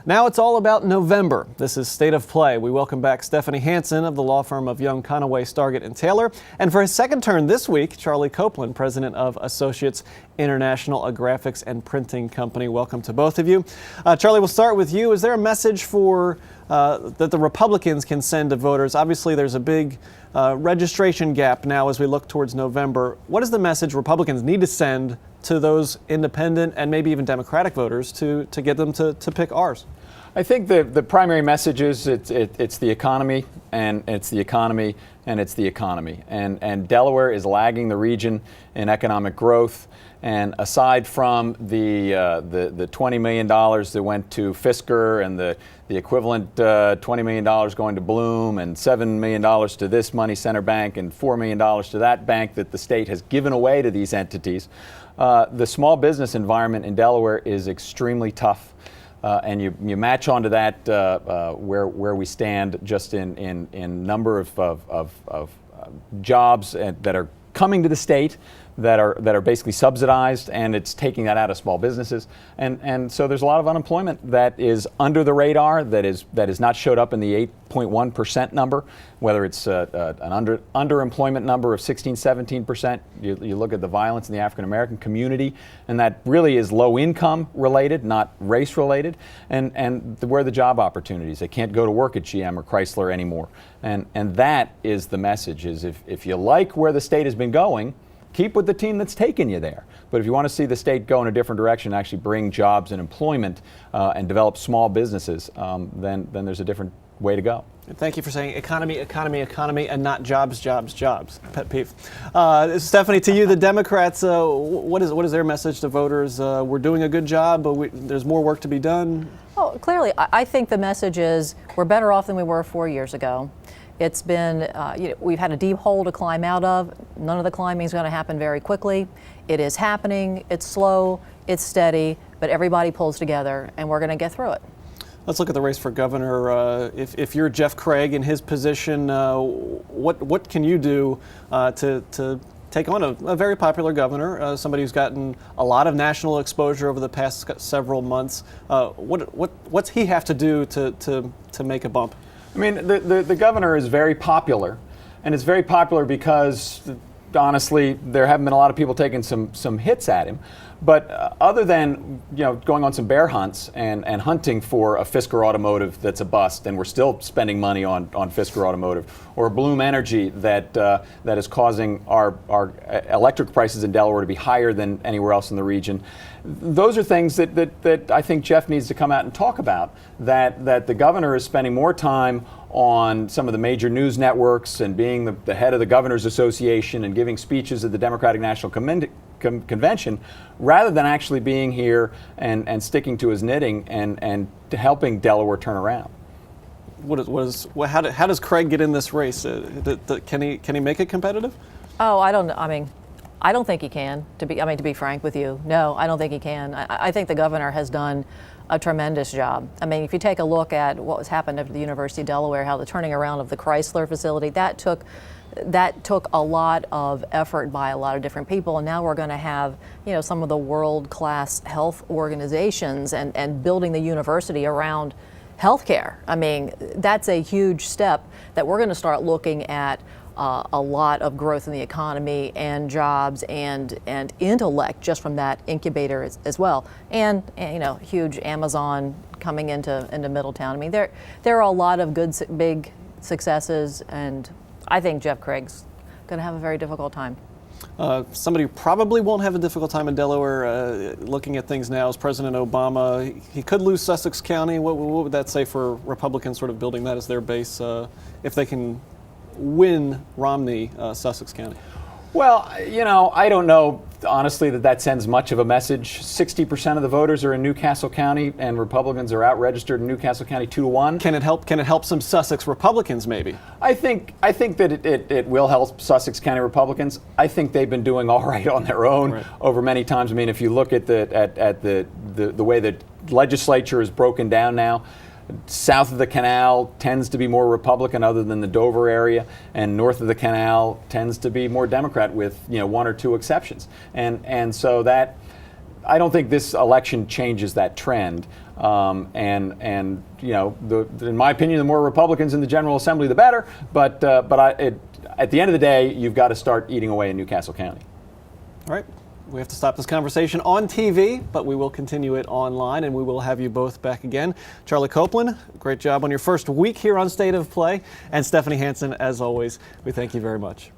Now it's all about November. This is State of Play. We welcome back Stephanie Hansen of the law firm of Young, Conaway, Stargett and Taylor. And for his second turn this week, Charlie Copeland, president of Associates International, a graphics and printing company. Welcome to both of you. Charlie, we'll start with you. Is there a message for that the Republicans can send to voters? Obviously, there's a big registration gap now as we look towards November. What is the message Republicans need to send to those independent and maybe even Democratic voters to get them to pick ours? I think the primary message is it's the economy, and it's the economy, and it's the economy. And Delaware is lagging the region in economic growth. And aside from the $20 million that went to Fisker and the equivalent $20 million going to Bloom and $7 million to this money center bank and $4 million to that bank that the state has given away to these entities, the small business environment in Delaware is extremely tough. And you match onto that where we stand just in number of jobs that are coming to the state that are basically subsidized, and it's taking that out of small businesses, and so there's a lot of unemployment that is under the radar, that is not showed up in the 8.1% number, whether it's an underemployment number of 16-17%. You look at the violence in the African American community, and that really is low income related, not race related, and where the job opportunities. They can't go to work at GM or Chrysler anymore, and that is the message. Is if you like where the state has been going, keep with the team that's taken you there. But if you want to see the state go in a different direction, actually bring jobs and employment and develop small businesses, then there's a different way to go. Thank you for saying economy, economy, economy, and not jobs, jobs, jobs. Pet peeve. Stephanie, to you, the Democrats, what is their message to voters? We're doing a good job, but there's more work to be done. Oh, clearly, I think the message is we're better off than we were 4 years ago. It's been, we've had a deep hole to climb out of. None of the climbing is going to happen very quickly. It is happening. It's slow. It's steady. But everybody pulls together, and we're going to get through it. Let's look at the race for governor. If you're Jeb Craig in his position, what can you do to take on a very popular governor, somebody who's gotten a lot of national exposure over the past several months? What's he have to do to make a bump? I mean, the governor is very popular, and it's very popular because, honestly, there haven't been a lot of people taking some hits at him. But other than going on some bear hunts and hunting for a Fisker Automotive that's a bust, and we're still spending money on Fisker Automotive, or Bloom Energy that is causing our electric prices in Delaware to be higher than anywhere else in the region. Those are things that I think Jeff needs to come out and talk about, that the governor is spending more time on some of the major news networks and being the head of the Governors Association and giving speeches at the Democratic National Convention, rather than actually being here and sticking to his knitting and helping Delaware turn around. How does Craig get in this race? Can he make it competitive? Oh, I don't know. I mean, I don't think he can. To be frank with you, no, I don't think he can. I think the governor has done a tremendous job. I mean, if you take a look at what was happened at the University of Delaware, how the turning around of the Chrysler facility, that took a lot of effort by a lot of different people, and now we're going to have some of the world-class health organizations and building the university around healthcare. I mean, that's a huge step that we're going to start looking at a lot of growth in the economy and jobs and intellect just from that incubator as well, and huge Amazon coming into Middletown. I mean, there are a lot of good big successes, and I think Jeb Craig's going to have a very difficult time. Somebody who probably won't have a difficult time in Delaware looking at things now is President Obama. He could lose Sussex County. What would that say for Republicans sort of building that as their base if they can win Romney, Sussex County? Well, I don't know, honestly, that sends much of a message. 60% of the voters are in Newcastle County, and Republicans are out-registered in Newcastle County 2-1. Can it help some Sussex Republicans, maybe? I think that it will help Sussex County Republicans. I think they've been doing all right on their own over many times. I mean, if you look at the way the legislature is broken down now, south of the canal tends to be more Republican other than the Dover area, and north of the canal tends to be more Democrat with one or two exceptions. And so that I don't think this election changes that trend. And you know, in my opinion, the more Republicans in the General Assembly, the better. But at the end of the day, you've got to start eating away in Newcastle County. All right. We have to stop this conversation on TV, but we will continue it online, and we will have you both back again. Charlie Copeland, great job on your first week here on State of Play. And Stephanie Hansen, as always, we thank you very much.